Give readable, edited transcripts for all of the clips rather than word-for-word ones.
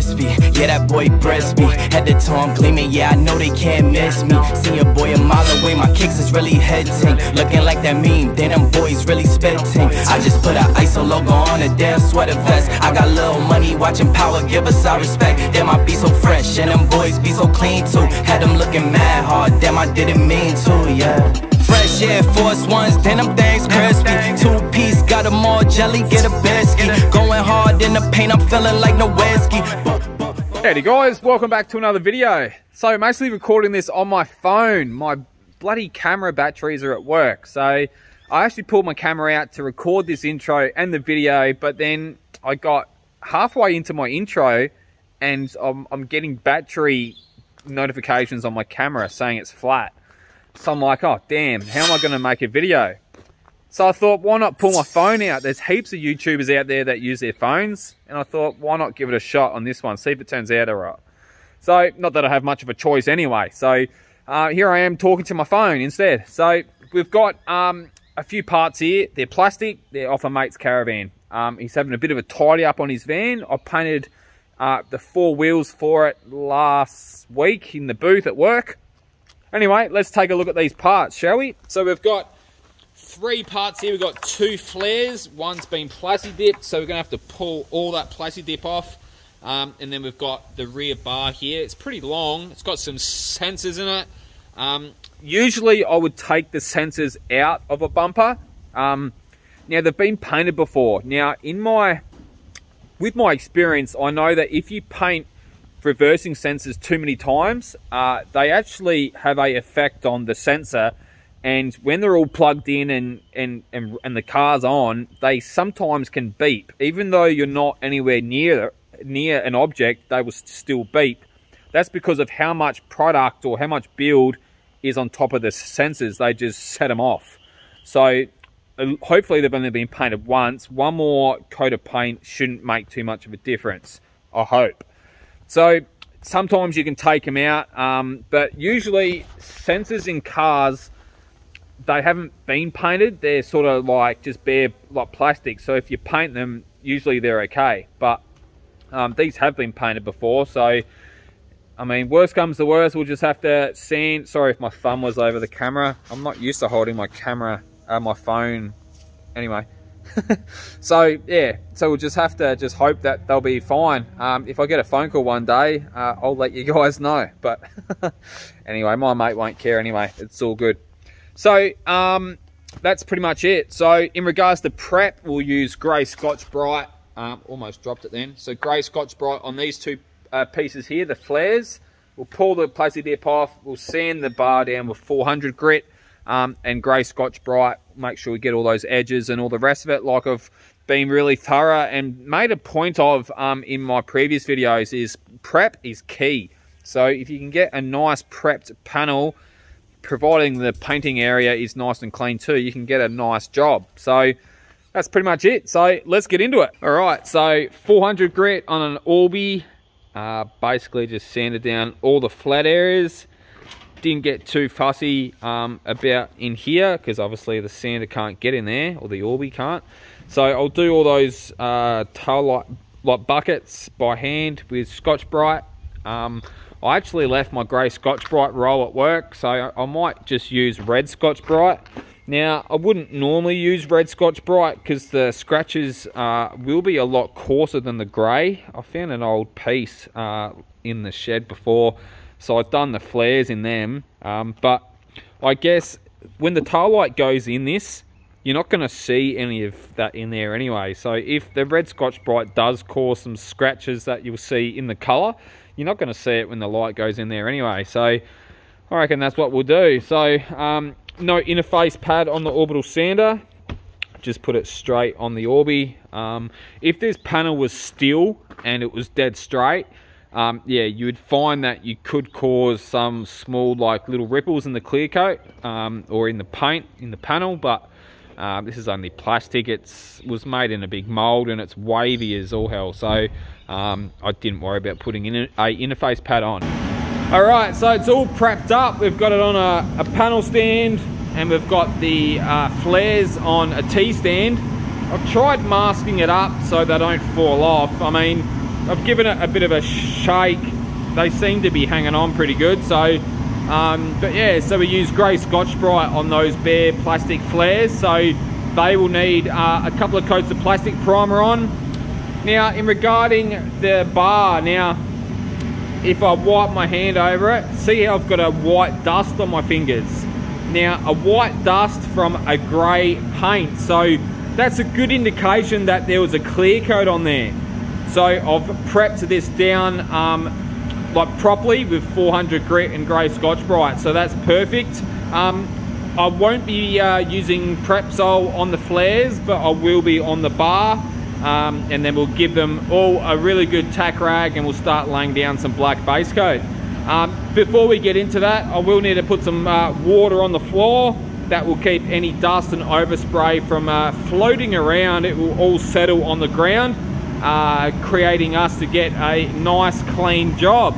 crispy. Yeah, that boy breast me. Head to toe, I'm gleaming. Yeah, I know they can't miss me. See your boy a mile away, my kicks is really head ting. Looking like that meme, then them boys really spitting. I just put an ISO logo on a damn sweater vest. I got little money, watching power, give us our respect. Damn, I be so fresh, and them boys be so clean too. Had them looking mad hard, damn, I didn't mean to, yeah. Fresh Air Force Ones, then them things crispy. 2-piece, got them all jelly, get a biscuit. Going hard in the paint, I'm feeling like no whiskey. Howdy guys, welcome back to another video. So I'm actually recording this on my phone. My bloody camera batteries are at work. So I actually pulled my camera out to record this intro and the video, but then I got halfway into my intro and I'm getting battery notifications on my camera saying it's flat. So I'm like, oh damn, how am I going to make a video? So I thought, why not pull my phone out? There's heaps of YouTubers out there that use their phones. And I thought, why not give it a shot on this one, see if it turns out all right. So, not that I have much of a choice anyway. So, here I am talking to my phone instead. So, we've got a few parts here. They're plastic. They're off a mate's caravan. He's having a bit of a tidy up on his van. I painted the 4 wheels for it last week in the booth at work. Anyway, let's take a look at these parts, shall we? So we've got 3 parts here. We've got 2 flares. One's been plasti dipped, so we're going to have to pull all that plasti dip off. And then we've got the rear bar here. It's pretty long. It's got some sensors in it. Usually I would take the sensors out of a bumper. Now they've been painted before. Now with my experience, I know that if you paint reversing sensors too many times, they actually have an effect on the sensor, and when they're all plugged in and the car's on, they sometimes can beep. Even though you're not anywhere near an object, they will still beep. That's because of how much product or how much build is on top of the sensors. They just set them off. So hopefully they've only been painted once. One more coat of paint shouldn't make too much of a difference, I hope. So sometimes you can take them out, but usually sensors in cars, they haven't been painted. They're sort of like just bare like plastic. So if you paint them, usually they're okay. But these have been painted before. So, I mean, worst comes to worst, we'll just have to sand. Sorry if my thumb was over the camera. I'm not used to holding my camera, my phone. Anyway. So yeah, so we'll just have to hope that they'll be fine. If I get a phone call one day, I'll let you guys know. But anyway, my mate won't care anyway. It's all good. So that's pretty much it. So in regards to prep, we'll use grey scotchbrite. Almost dropped it then. So grey scotchbrite on these 2 pieces here, the flares. We'll pull the plasti dip off. We'll sand the bar down with 400 grit. And grey scotchbrite, make sure we get all those edges and all the rest of it. Like I've been really thorough and made a point of in my previous videos, is prep is key. So if you can get a nice prepped panel, providing the painting area is nice and clean too, you can get a nice job. So that's pretty much it. So let's get into it. All right, so 400 grit on an Orbi. Basically just sanded down all the flat areas. Didn't get too fussy about in here because obviously the sander can't get in there, or the Orbi can't. So I'll do all those tail light buckets by hand with scotchbrite. I actually left my grey scotchbrite roll at work, so I might just use red scotchbrite. Now I wouldn't normally use red scotchbrite because the scratches will be a lot coarser than the grey. I found an old piece in the shed before, so I've done the flares in them, but I guess when the tail light goes in this, you're not going to see any of that in there anyway. So if the red scotchbrite does cause some scratches that you'll see in the colour, you're not going to see it when the light goes in there anyway. So I reckon that's what we'll do. So no interface pad on the orbital sander, just put it straight on the Orbi. If this panel was steel and it was dead straight, yeah, you would find that you could cause some small like little ripples in the clear coat or in the paint in the panel, but this is only plastic. It was made in a big mold and it's wavy as all hell, so I didn't worry about putting in a interface pad on. Alright, so it's all prepped up. We've got it on a panel stand and we've got the flares on a T-stand. I've tried masking it up so they don't fall off. I mean, I've given it a bit of a shake. They seem to be hanging on pretty good. So, but yeah, so we use grey scotchbrite on those bare plastic flares. So they will need a couple of coats of plastic primer on. Now, in regarding the bar, now, if I wipe my hand over it, see how I've got a white dust on my fingers. Now, a white dust from a grey paint. So that's a good indication that there was a clear coat on there. So I've prepped this down like properly with 400 grit and grey scotchbrite. So that's perfect. I won't be using Prepsol on the flares, but I will be on the bar. And then we'll give them all a really good tack rag and we'll start laying down some black base coat. Before we get into that, I will need to put some water on the floor. That will keep any dust and overspray from floating around. It will all settle on the ground, creating us to get a nice clean job.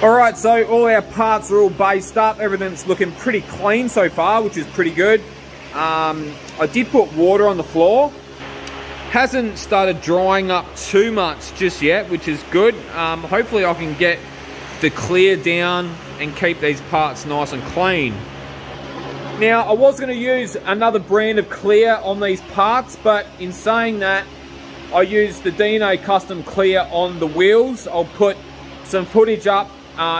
Alright, so all our parts are all based up. Everything's looking pretty clean so far, which is pretty good. I did put water on the floor. Hasn't started drying up too much just yet, which is good. Hopefully I can get the clear down and keep these parts nice and clean. Now, I was going to use another brand of clear on these parts, but in saying that, I used the DNA Custom Clear on the wheels. I'll put some footage up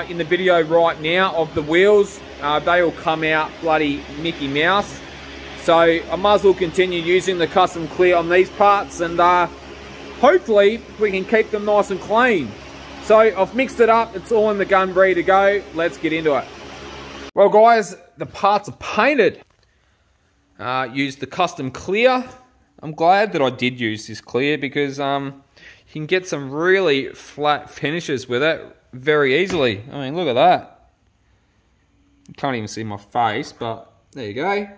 in the video right now of the wheels. They will come out bloody Mickey Mouse. So I might as well continue using the Custom Clear on these parts, and hopefully we can keep them nice and clean. So I've mixed it up, it's all in the gun ready to go. Let's get into it. Well guys, the parts are painted. Used the Custom Clear. I'm glad that I did use this clear because you can get some really flat finishes with it very easily. I mean, look at that. You can't even see my face, but there you go.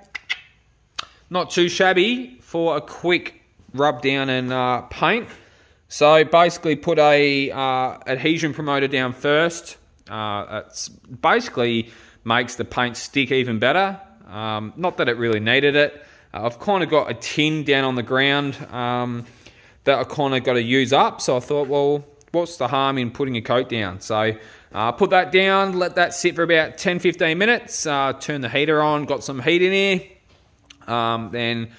Not too shabby for a quick rub down and paint. So basically put a adhesion promoter down first. It's basically makes the paint stick even better. Not that it really needed it. I've kind of got a tin down on the ground that I kind of got to use up. So I thought, well, what's the harm in putting a coat down? So put that down, let that sit for about 10-15 minutes, turn the heater on, got some heat in here, then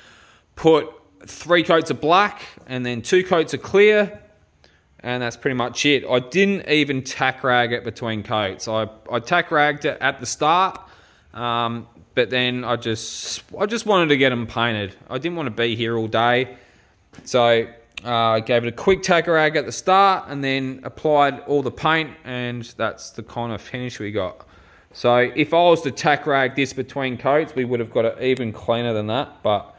put 3 coats of black and then 2 coats of clear, and that's pretty much it. I didn't even tack rag it between coats. I tack ragged it at the start, but then I just wanted to get them painted. I didn't want to be here all day, so I gave it a quick tack rag at the start and then applied all the paint, and that's the kind of finish we got. So if I was to tack rag this between coats, we would have got it even cleaner than that. But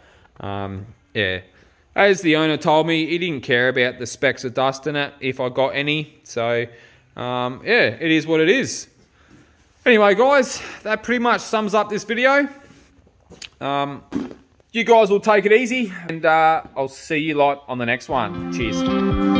yeah, as the owner told me, he didn't care about the specks of dust in it if I got any. So yeah, it is what it is. Anyway guys, that pretty much sums up this video. You guys will take it easy, and I'll see you lot on the next one. Cheers.